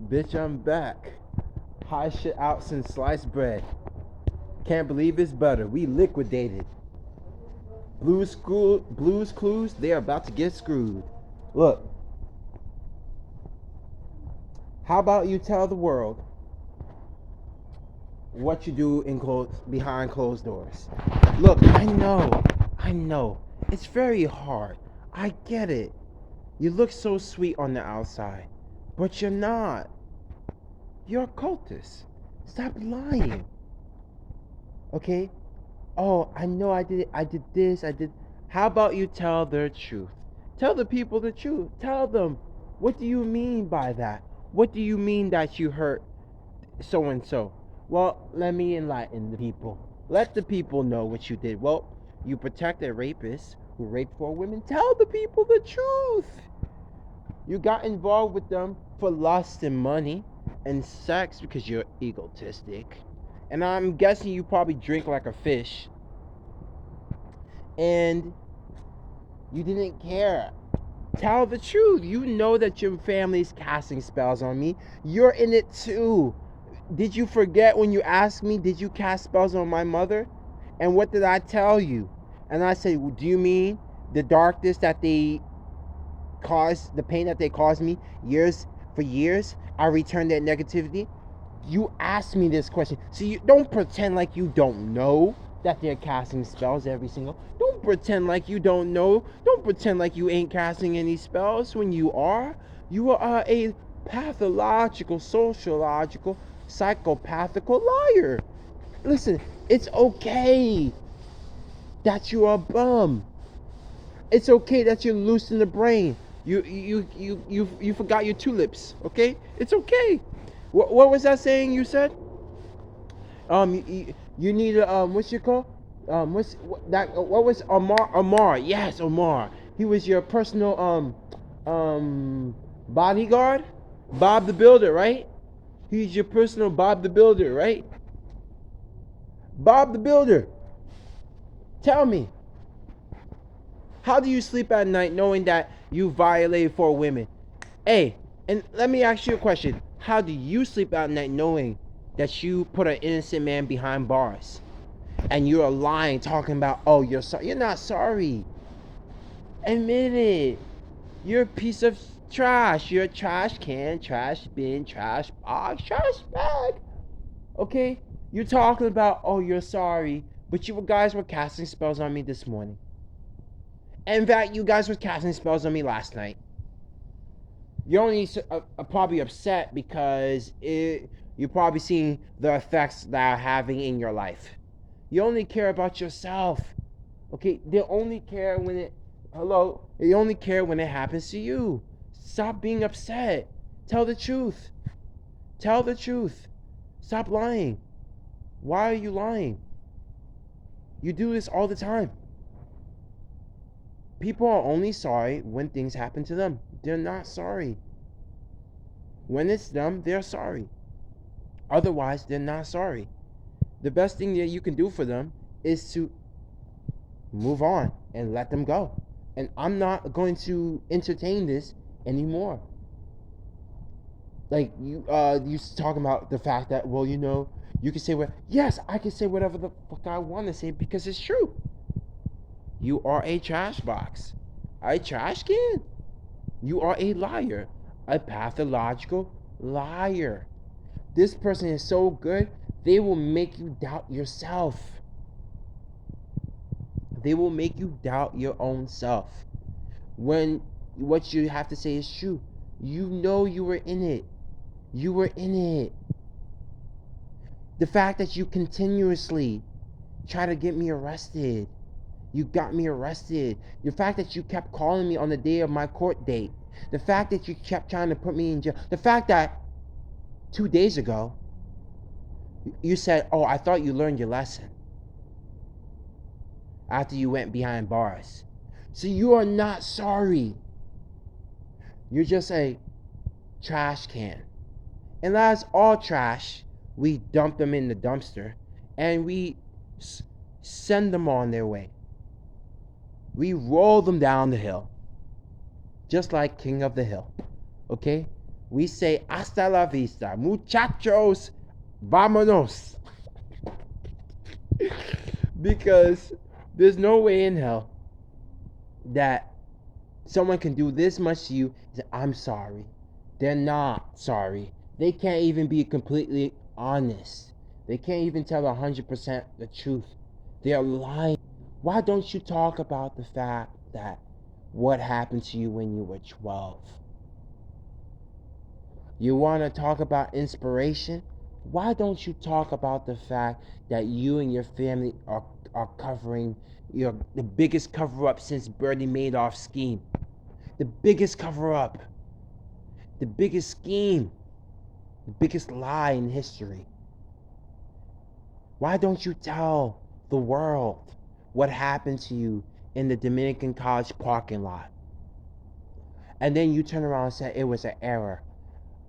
Bitch, I'm back. Hot shit out since sliced bread. Can't believe it's butter. We liquidated. Blues Clues, they are about to get screwed. Look, how about you tell the world what you do behind closed doors? Look, I know. It's very hard. I get it. You look so sweet on the outside, but you're not. You're a cultist. Stop lying. Okay? Oh, I know I did this, I did. How about you tell the truth? Tell the people the truth. Tell them, what do you mean by that? What do you mean that you hurt so and so? Well, let me enlighten the people. Let the people know what you did. Well, you protected rapists who raped 4 women. Tell the people the truth. You got involved with them for lust and money and sex because you're egotistic. And I'm guessing you probably drink like a fish. And you didn't care. Tell the truth. You know that your family's casting spells on me. You're in it too. Did you forget when you asked me, did you cast spells on my mother? And what did I tell you? And I said, well, do you mean the darkness that they caused, the pain that they caused me for years? I returned that negativity. You asked me this question. So you don't pretend like you don't know that they're casting spells every single. Don't pretend like you don't know. Don't pretend like you ain't casting any spells when you are. You are a pathological, sociological, psychopathical liar. Listen, it's okay that you're a bum. It's okay that you're loose in the brain. You forgot your tulips. Okay, it's okay. What was that saying you said? You need a what's your call? What was Omar? Omar, yes, Omar. He was your personal bodyguard, Bob the Builder, right? He's your personal Bob the Builder, right? Bob the Builder. Tell me, how do you sleep at night knowing that you violated 4 women? Hey, and let me ask you a question. How do you sleep at night knowing that you put an innocent man behind bars? And you're lying, talking about, oh, you're sorry. You're not sorry. Admit it. You're a piece of trash. You're a trash can, trash bin, trash box, trash bag. Okay? You're talking about, oh, you're sorry. But you guys were casting spells on me this morning. And in fact, you guys were casting spells on me last night. You're only probably upset because you're probably seeing the effects that are having in your life. You only care about yourself. Okay, they only care when they only care when it happens to you. Stop being upset. Tell the truth. Tell the truth. Stop lying. Why are you lying? You do this all the time. People are only sorry when things happen to them. They're not sorry. When it's them, they're sorry. Otherwise, they're not sorry. The best thing that you can do for them is to move on and let them go. And I'm not going to entertain this anymore. Like you talking about the fact that, well, you can say what. Yes, I can say whatever the fuck I want to say because it's true. You are a trash box, a trash can. You are a liar, a pathological liar. This person is so good, they will make you doubt yourself. They will make you doubt your own self. When what you have to say is true, you know you were in it. You were in it. The fact that you continuously try to get me arrested, you got me arrested. The fact that you kept calling me on the day of my court date, the fact that you kept trying to put me in jail, the fact that 2 days ago you said, oh, I thought you learned your lesson after you went behind bars. So you are not sorry. You're just a trash can. And as all trash, we dump them in the dumpster and we send them on their way. We roll them down the hill, just like King of the Hill. Okay? We say hasta la vista, muchachos, vámonos. Because there's no way in hell that someone can do this much to you and say, I'm sorry. They're not sorry. They can't even be completely honest. They can't even tell 100% the truth. They're lying. Why don't you talk about the fact that what happened to you when you were 12? You want to talk about inspiration? Why don't you talk about the fact that you and your family are covering the biggest cover up since Bernie Madoff's scheme? The biggest cover up, the biggest scheme, the biggest lie in history. Why don't you tell the world what happened to you in the Dominican College parking lot? And then you turn around and say it was an error.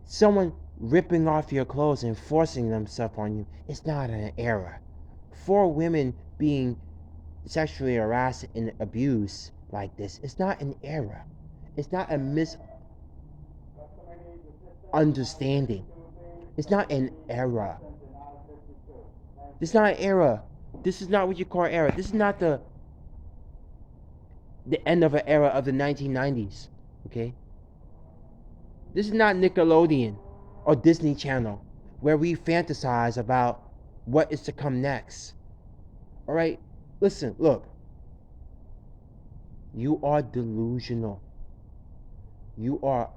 Someone ripping off your clothes and forcing themselves on you, it's not an error. 4 women being sexually harassed and abused like this, it's not an error. It's not a misunderstanding. It's not an error. It's not an error. This is not what you call error. This is not the end of an era of the 1990s. Okay? This is not Nickelodeon or Disney Channel where we fantasize about what is to come next. All right? Listen, look. You are delusional. You are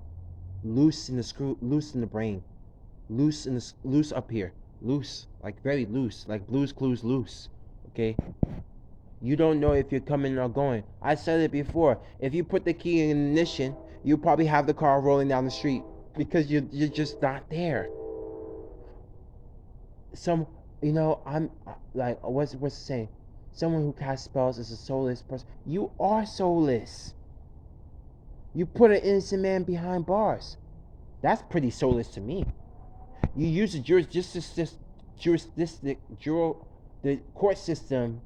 loose in the screw, loose in the brain, loose up here, loose, like very loose, like Blue's Clues loose. Okay? You don't know if you're coming or going. I said it before. If you put the key in ignition, you probably have the car rolling down the street because you're just not there. I'm like, what's the saying? Someone who casts spells is a soulless person. You are soulless. You put an innocent man behind bars. That's pretty soulless to me. You use the the court system.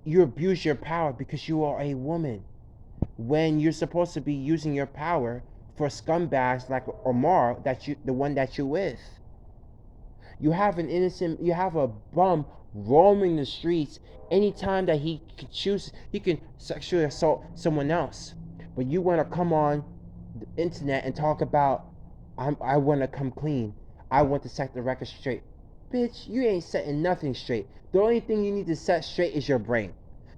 You abuse your power because you are a woman, when you're supposed to be using your power for scumbags like Omar, the one that you're with. You have a bum roaming the streets anytime that he can choose. He can sexually assault someone else, but you want to come on the internet and talk about, I want to come clean. I want to set the record straight. Bitch, you ain't setting nothing straight. The only thing you need to set straight is your brain.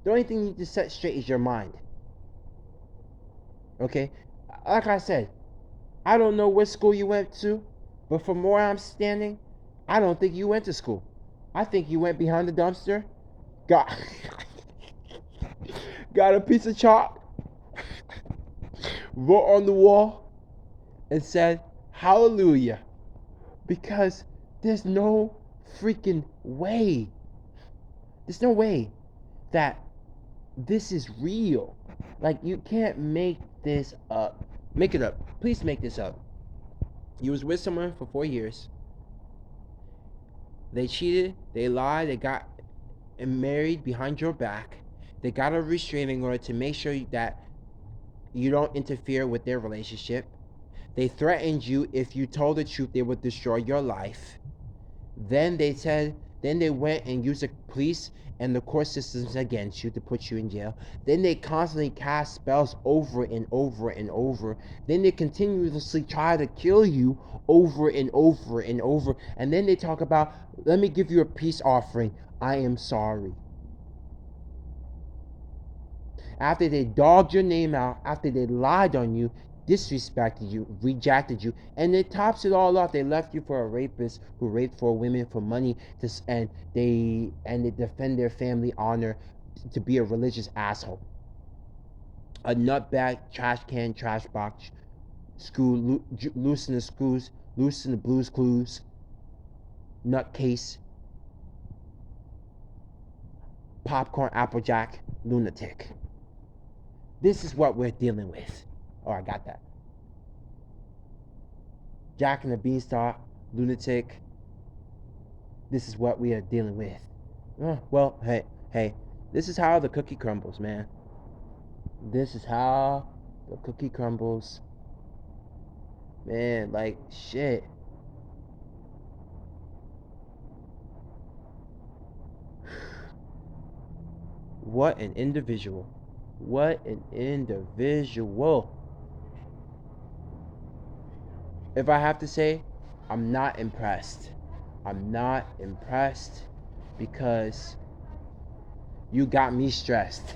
The only thing you need to set straight is your mind. Okay? Like I said, I don't know what school you went to, but from where I'm standing, I don't think you went to school. I think you went behind the dumpster, got got a piece of chalk, wrote on the wall, and said, hallelujah. Because there's no freaking way. There's no way that this is real. Like, you can't make this up. Make it up. Please make this up. You was with someone for 4 years. They cheated, they lied, they got married behind your back. They got a restraining order to make sure that you don't interfere with their relationship. They threatened you if you told the truth, they would destroy your life. Then they went and used the police and the court systems against you to put you in jail. Then they constantly cast spells over and over and over. Then they continuously try to kill you over and over and over. And then they talk about, let me give you a peace offering. I am sorry. After they dogged your name out, after they lied on you, disrespected you, rejected you, and it tops it all off. They left you for a rapist who raped 4 women for money, and they defend their family honor to be a religious asshole, a nutbag, trash can, trash box, loose in the screws, loose in the Blues Clues, nutcase, popcorn, applejack, lunatic. This is what we're dealing with. Oh, I got that. Jack and the Beanstalk, lunatic. This is what we are dealing with. Well, hey, this is how the cookie crumbles, man. This is how the cookie crumbles. Man, like, shit. What an individual. What an individual. If I have to say, I'm not impressed. I'm not impressed because you got me stressed.